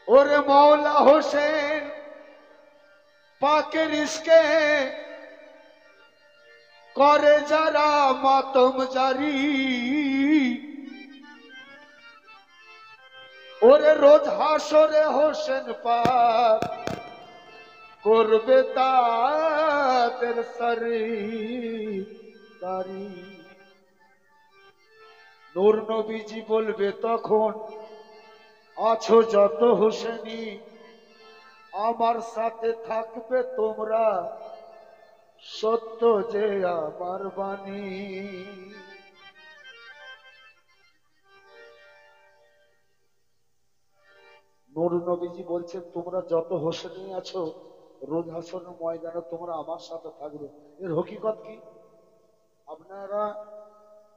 ওরে মৌলা হোসেন পাকের ইশকে করে যারা মাতম জারি, ওরে রোজ হাসরে হোসেন পাক করবে তাদের সরদারি। নূর নবীজি বলবে তখন, আছো যত হোসেনি আমার সাথে থাকবে তোমরা, সত্য যে আমার বাণী। নূর নবীজি বলছেন তোমরা যত হোসেনি আছো রোজ হাসরের ময়দানে তোমরা আমার সাথে থাকবে। এর হকিকত কি? আপনারা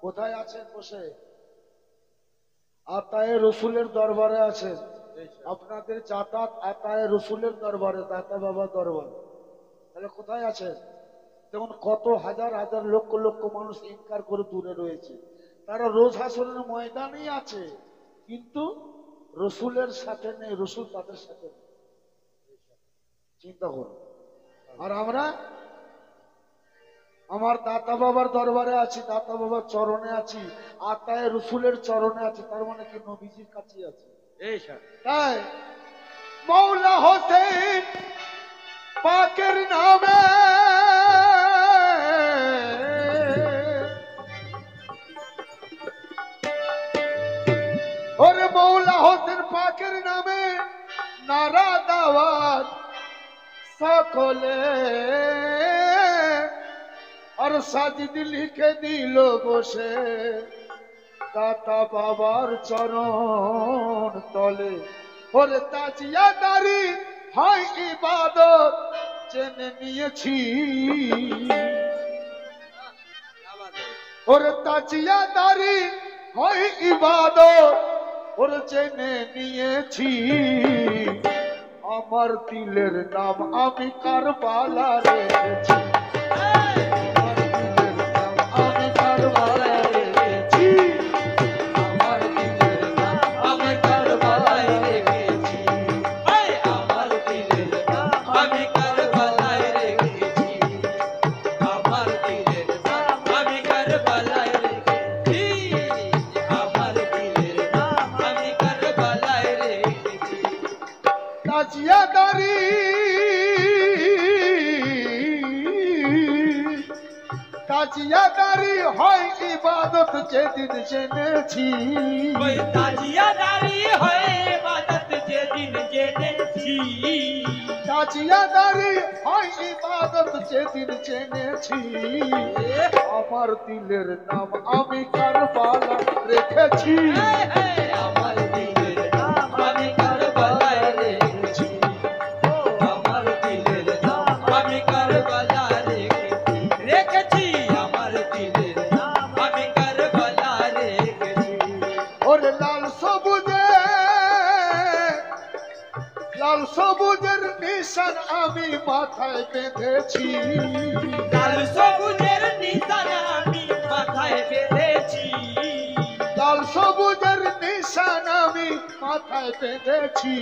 কোথায় আছেন? বসে আতায়ে রসুলের দরবারে আছেন। আপনাদের যাতায়াত আতায়ে রসুলের দরবারে, দাতা বাবা দরবারে। তাহলে কোথায় আছেন? যেমন কত হাজার হাজার লক্ষ লক্ষ মানুষ ইনকার করে দূরে রয়েছে, তারা রোজ হাসরের ময়দানেই আছে, কিন্তু রসুলের সাথে নেই, রসুল তাদের সাথে নেই। চিন্তা করুন। আর আমরা আমার দাতা বাবার দরবারে আছি, দাতা বাবার চরণে আছি, আতায়ে রসুলের চরণে আছি, তার মানে কি নবীজির কাছে আছে। তাই মৌলা হোসেন পাকের নামে ওরে মৌলা হোসেন পাকের নামে নারা দাওয়াত সকলে, আর সাজিদ লিখে দিল বসে দাতা বাবার চরণ তলে। ওরে তাজিয়াদারি হয় ইবাদত জেনে নিয়েছি, ওরে তাজিয়াদারি হয় ইবাদত ওরে জেনে নিয়েছি। আমার দিলের নাম আমি কারবালা রেখেছি, তাজিয়াদারি হয় ইবাদত যেদিন জেনেছি, তাজিয়াদারি হয় ইবাদত যেদিন জেনেছি, তাজিয়াদারি হয় ইবাদত যেদিন জেনেছি। আমার দিলের নাম আমি কারবালা রেখেছি, আমার দিলের নাম আমি কারবালায় রেখেছি, আমার দিলের নাম আমি কারবালায় রেখেছি, আমার দিলের নাম আমি কারবালায় রেখেছি। ওরে লাল সবুজের নিশান আমি মাথায় বেঁধেছি, লাল সবুজের নিশান আমি মাথায় বেঁধেছি, লাল সবুজের নিশান আমি মাথায় বেঁধেছি।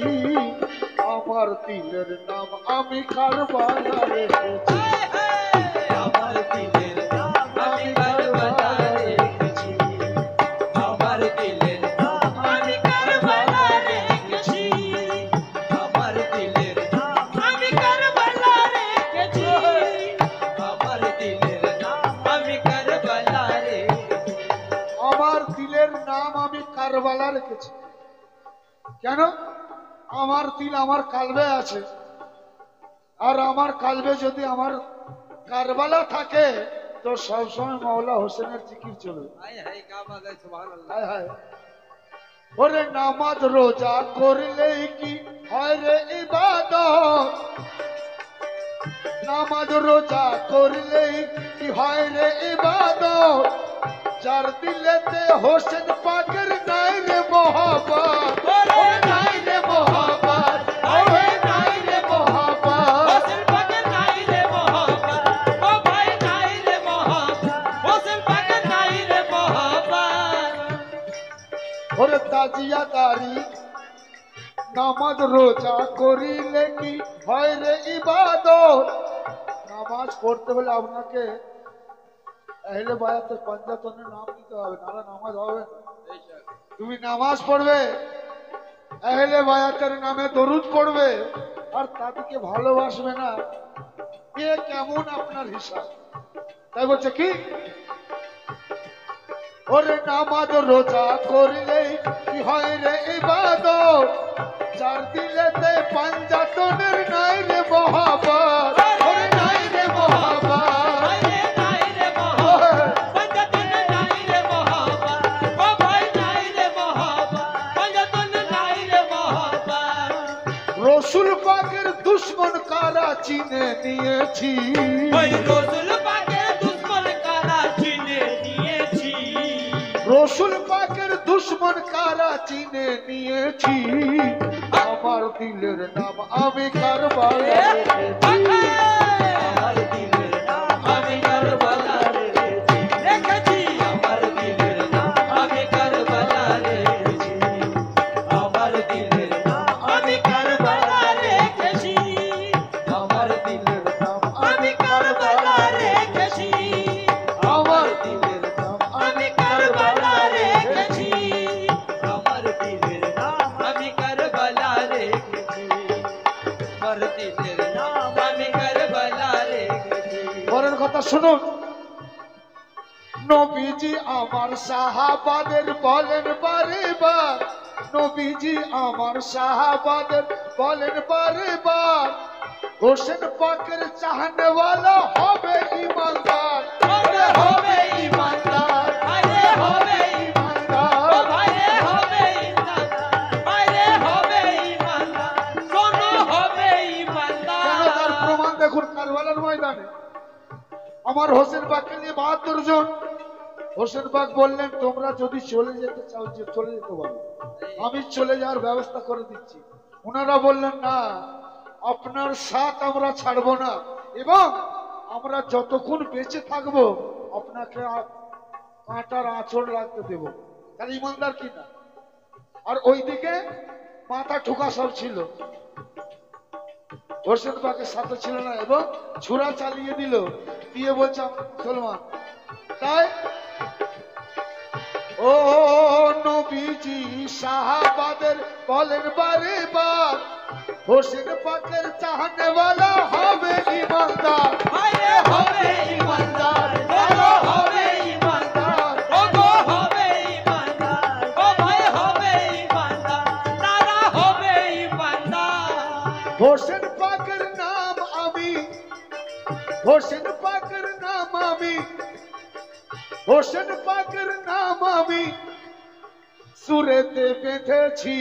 আমার দিলের নাম আমি কারবালা রেখেছি, আমার দিলের নাম আমি কারবালায় রেখেছি, আমার দিলের নাম আমি কারবালায় রেখেছি, আমার দিলের নাম আমি কারবালায় রেখেছি, আমার দিলের নাম আমি কারবালায় রেখেছি। আমার দিলের নাম আমি কারবালা রেখেছি। কেন? আমার দিল আমার কালবে আছে, আর আমার কালবে যদি আমার কারবালা থাকে তো সবসময় মৌলা হোসেনের জিকির চলবে। হায় হায়। ওরে নামাজ রোজা করলে কি হয় রে ইবাদত, নামাজ রোজা করলে কি হয় রে ইবাদত, যার দিলেতে হোসেন পাকের নাই রে মোহাব্বত, নাই রে মোহাব্বত, নাই রে মোহাব্বত, হোসেন পাকের নাই রে মোহাব্বত, ও ভাই নাই রে মোহাব্বত, হোসেন পাকের নাই রে মোহাব্বত। ওরে তাজিয়াদারি নামাজ রোজা করিলে কি হয় রে ইবাদত। নামাজ পড়তে হলে আপনাকে আহলে বায়াতের পাঞ্জাতনের নাম দিতে হবে, নাহলে নামাজ হবে না। তুমি নামাজ পড়বে, আহলে বায়াতের নামে দরুদ পড়বে, আর তাদেরকে ভালোবাসবে না, কে কেমন আপনার হিসাব। তাই বলছে কি, ওরে নামাজ রোজা করলে কি হয় রে ইবাদত, যার দিলেতে পাঞ্জাতনের নাই রে মহাব্বত। ওরে নাই রে মহাব্বত, নাই রে মহাব্বত, পাঞ্জাতনের নাই রে মহাব্বত, ও ভাই নাই রে মহাব্বত, পাঞ্জাতনের নাই রে মহাব্বত। রসুল পাকের দুশ্মন কারা চিনে নিয়েছি, ওই রসুল পাকের দুশ্মন কারা চিনে নিয়েছি, রসুল পাকের দুশ্মন কারা চিনে নিয়েছি। আমার দিলের নাম আমি কারবালা রেখেছি, আমার দিলের নাম আমি কারবালা রেখেছি, আমার দিলের নাম আমি কারবালা রেখেছি, আমার দিলের নাম আমি কারবালা রেখেছি, আমার দিলের নাম আমি কারবালা রেখেছি, আমার দিলের নাম আমি কারবালা রেখেছি, আমার দিলের নাম আমি কারবালা রেখেছি, আমার দিলের নাম আমি কারবালা রেখেছি। পরের কথা শুনুন, নবীজি আমার সাহাবাদের বলেন বারে বার, নবীজি আমার সাহাবাদের বলেন বারে বার, হোসেন পাকের চাহনেওয়ালা হবে ইমানদার। হবে হবে ইমানদার, আরে হবে ইমানদার, ও ভাইরে হবে ইমানদার, ভাইরে হবে ইমানদার, শোনো হবে ইমানদার। কেন? তার প্রমাণ দেখুন কারবালার ময়দানে। আমার হোসেন পাককে নিয়ে ৭২ জন। হোসেন পাক বললেন, তোমরা যদি চলে যেতে চাও যে চলে যেতে পারো, আমি চলে যাওয়ার ব্যবস্থা করে দিচ্ছি। ওনারা বললেন, না, আপনার সাথ আমরা ছাড়বো না, এবং আমরা যতক্ষণ বেঁচে থাকবো আপনাকে কাঁটার আঁচড় লাগতে দেব। তাহলে ইমানদার কিনা? আর ওইদিকে মাথা ঠুকা সব ছিল, হোসেন পাকের সাথে ছিল না, এবং ছুরা চালিয়ে দিল, দিয়ে বলছে আমরা মুসলমান। তাই ও নবীজি সাহাবাদের বলেন বারে বার, হোসেন পাকের চাহনেওয়ালা হবে ইমানদার। ভাইরে হবে ইমানদার, বলো হবে ইমানদার, ও গো হবে ইমানদার, ও ভাই হবে ইমানদার, তারা হবে ইমানদার। হোসেন পাকের নাম আমি, হোসেন পাকের নাম আমি, হোসেন পাকের নাম আমি সুরেতে বেঁধেছি,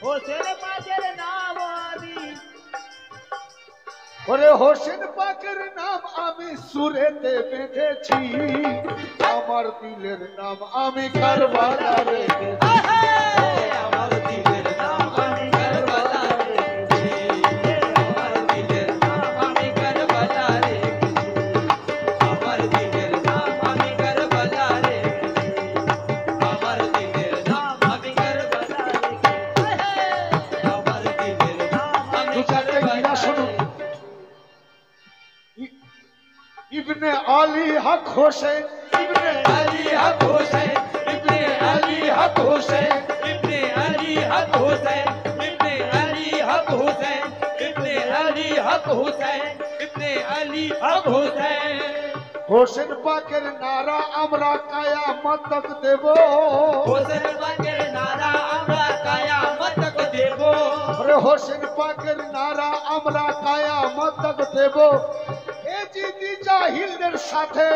হোসেন পাকের নাম আমি, ওরে হোসেন পাকের নাম আমি সুরেতে বেঁধেছি, আমার দিলের নাম আমি কারবালা রেখেছি। আমার দিলের নাম আমি কারবালা রেখেছি, আমার দিলের নাম আমি কারবালা রেখেছি, আমার দিলের নাম আমি কারবালা রেখেছি, আমার দিলের নাম আমি কারবালা রেখেছি, আমার দিলের নাম আমি দু চারটে গিলা কারবালা শুনুন। রেখেছি। ইবনে আলী হক হোসেন, ইবনে আলী হক হোসেন, ইবনে আলী হক হোসেন, ইবনে আলী হক হোসেন, ইবনে আলী হক হোসেন, ইবনে আলী হক হোসেন, ইবনে আলী হক হোসেন। হোসেন পাকের নারা আমরা কায়ামত তক দেব, হোসেন পাকের নারা আমরা কায়ামত তক দেব, ওরে হোসেন পাকের নারা আমরা কায়ামত তক দেব। এজিদি জাহিলদের সাথে,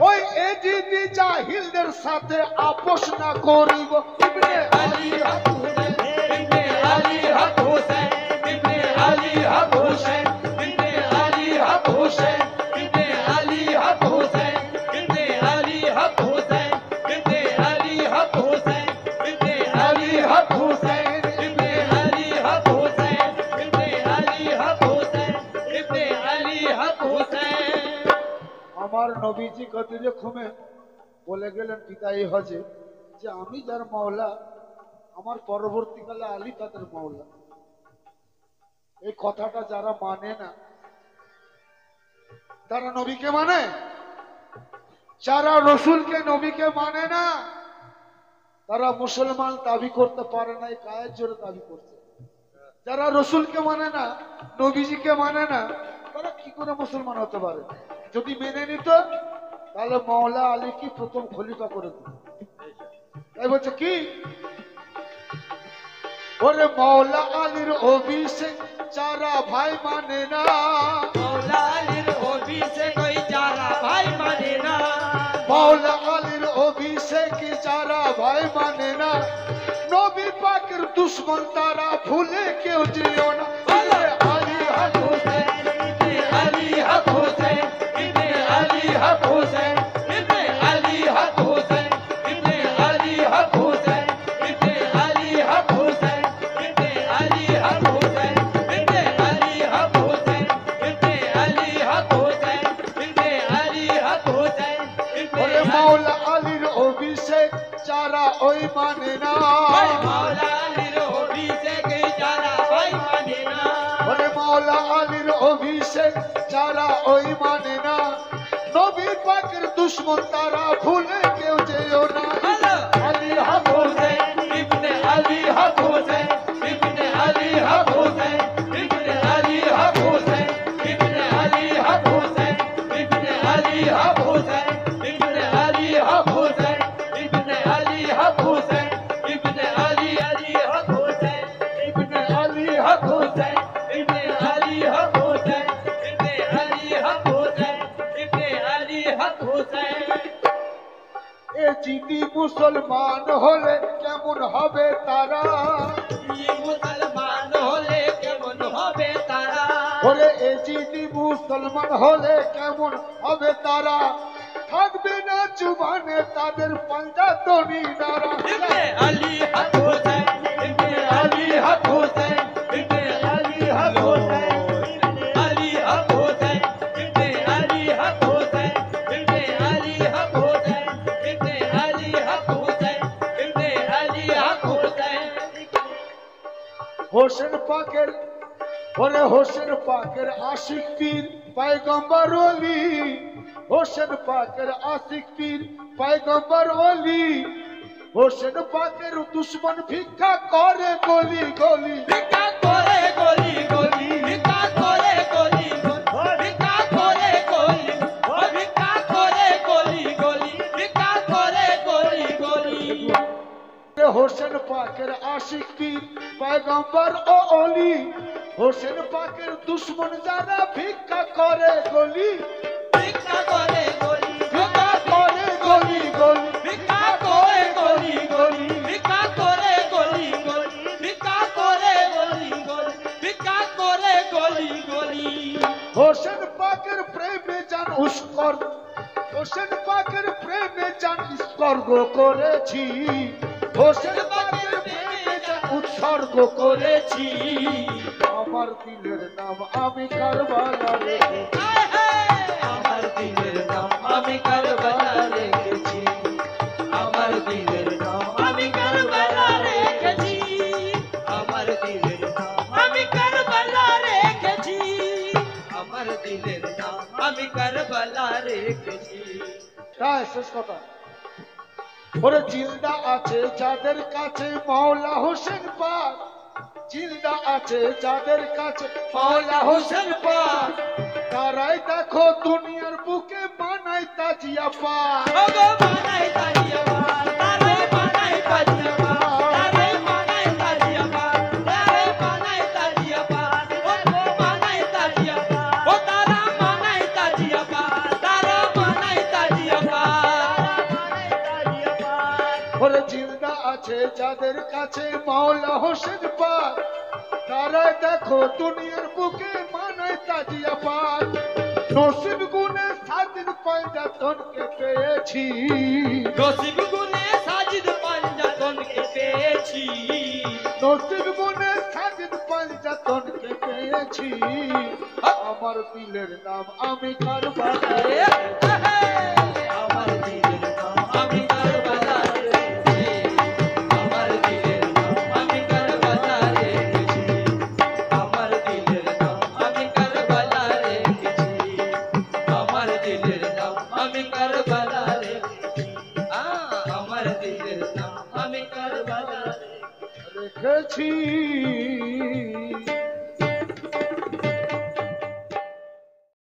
ওই এজিদি জাহিলদের সাথে আপোষ না করিব। ইবনে আলী হক হোসেন, ইবনে আলী হক হোসেন, ইবনে আলী হক হোসেন, ইবনে আলী হক হোসেন, ইবনে আলী হক হোসেন, ইবনে আলী হক হোসেন, ইবনে আলী হক হোসেন, ইবনে আলী হক হোসেন, ইবনে আলী হক হোসেন, ইবনে আলী হক হোসেন, ইবনে আলী হক হোসেন। আমার নবীজি কদিরে খুমে বলে গেলেন বিদায়ী হজে যে আমি যার মাওলা আমার পরবর্তীকালে আলী তাদের মওলা। এই কথাটা যারা মানে না তারা নবীকে মানে, যারা রসুলকে নবীকে মানে না তারা মুসলমান দাবি করতে পারে না, এই গায়ের জোরে দাবি করছে। যারা রসুলকে মানে না, নবীজিকে মানে না, তারা কি করে মুসলমান হতে পারে? যদি মেনে নিত তাহলে মওলা আলী কি প্রথম খলিফা করে দিত। তাই বলছে কি, ওরে মওলা আলীর অভিষেক যারা ভাই মানে না, मौला अली অভিষেক ওই যারা ভাই মানে না, মওলা আলীর অভিষেক যারা ভাই মানে না, নবী পাকের দুশ্মন তারা ভুলে কেউ যেও না। আলী হক হুসেন ইবনে আলী হক হুসেন ইবনে আলী হক হুসেন ইবনে আলী হক হুসেন ইবনে আলী হক হুসেন ইবনে আলী হক হুসেন ইবনে আলী হক হুসেন ইবনে আলী হক হুসেন ইবনে আলী হক হুসেন ইবনে আলী হক হুসেন ইবনে ওরে মওলা আলীর অভিষেক যারা ওই মানে না, মৌলা আলীর অভিষেক যারা ভাই মানে না, ওরে মওলা আলীর অভিষেক যারা ওই মানে না, নবী পাকের দুশ্মন তারা ভুলে কেউ যেও না। আলী হক হুসেন ইবনে আলী হক হুসেন ইবনে আলী হক হুসেন ইবনে আলী হক হুসেন ইবনে আলী হক হুসেন ইবনে আলী হক হুসেন ইবনে আলী হক হুসেন ইবনে আলী হক হুসেন ইবনে আলী হক হুসেন ইবনে আলী হক হুসেন ইবনে আলী হক হুসেন ইবনে আলী হক হুসেন ইবনে আলী হক হুসেন। এ জিদি মুসলমান হলে কেমন হবে তারা, মুসলমান হলে কেমন হবে তারা, ওরে এ জিদি মুসলমান হলে কেমন হবে তারা, থাকবে না জুবানে তাদের পাঞ্জাতনি নারা। ইবনে আলী হক হুসেন ইবনে আলী হক হুসেন ইবনে আলী হক হুসেন ইবনে আলী হক হুসেন ইবনে আলী হক হুসেন ইবনে আলী হক হুসেন ইবনে আলী হক হুসেন ইবনে আলী হক হুসেন। হোসেন পাকের, ওরে হোসেন পাকের আশিক পীর পয়গম্বর ওলি, হোসেন পাকের আশিক পীর পয়গম্বর ওলি, হোসেন পাকের দুশ্মন ভিক্ষা করে গলি গলি। ভিক্ষা করে গলি গলি ভিক্ষা করে গলি গলি ভিক্ষা করে গলি ভিক্ষা করে গলি গলি ভিক্ষা করে গলি গলি। হোসেন পাকের আশিক পীর পয়গম্বর ও অলি, হোসেন পাকের দুশ্মন যারা ভিক্ষা করে গলি, ভিক্ষা করে গলি ভিক্ষা করে গলি গলি। ভিক্ষা করে গলি গলি ভিক্ষা করে গলি গলি ভিক্ষা করে গলি গলি ভিক্ষা করে গলি গলি। হোসেন পাকের প্রেমে যান উস্কর, হোসেন পাকের প্রেমে যান উৎসর্গ করেছি, হোসেন পাকের প্রেমে যান উৎসর্গ করেছি, আমার দিলের নাম আমি কারবালা রেখেছি, আমার দিলের নাম আমি কারবালা রেখেছি, আমার দিলের নাম আমি কারবালা রেখেছি, আমার দিলের নাম আমি কারবালা রেখেছি, আমার দিলের নাম আমি কারবালা রেখেছি। তাই শেষ কথা। ওরে জিলদা আছে যাদের কাছে মাওলা হোসেন পাক, জিলদা আছে যাদের কাছে মাওলা হোসেন পাক, তারাই দেখো দুনিয়ার বুকে বানাই তাজিয়া পাক। ওগো বানাই তাজিয়া পাক, তারাই বানাই তাজিয়া পাক, তারাই বানাই তাজিয়া পাক, তারাই বানাই তাজিয়া পাক, ওগো বানাই তাজিয়া পাক, ও তারা বানাই তাজিয়া পাক, তারা বানাই তাজিয়া পাক, বানাই তাজিয়া পাক। ওরে জিলদা আছে যাদের কাছে মাওলা হোসেন পাক, তারাই দেখো দুনিয়ার বুকে বানাই তাজিয়া পাক। নসিব গুনে সাজিদ পাঞ্জাতনকে পেয়েছি, নসিব গুনে সাজিদ পাঞ্জাতনকে পেয়েছি, নসিব গুনে সাজিদ পাঞ্জাতনকে পেয়েছি, আমার দিলের নাম আমি কারবালা রেখেছি। আমার দিলের নাম আমি কারবালা রেখেছি, আমার দিলের নাম এসেছি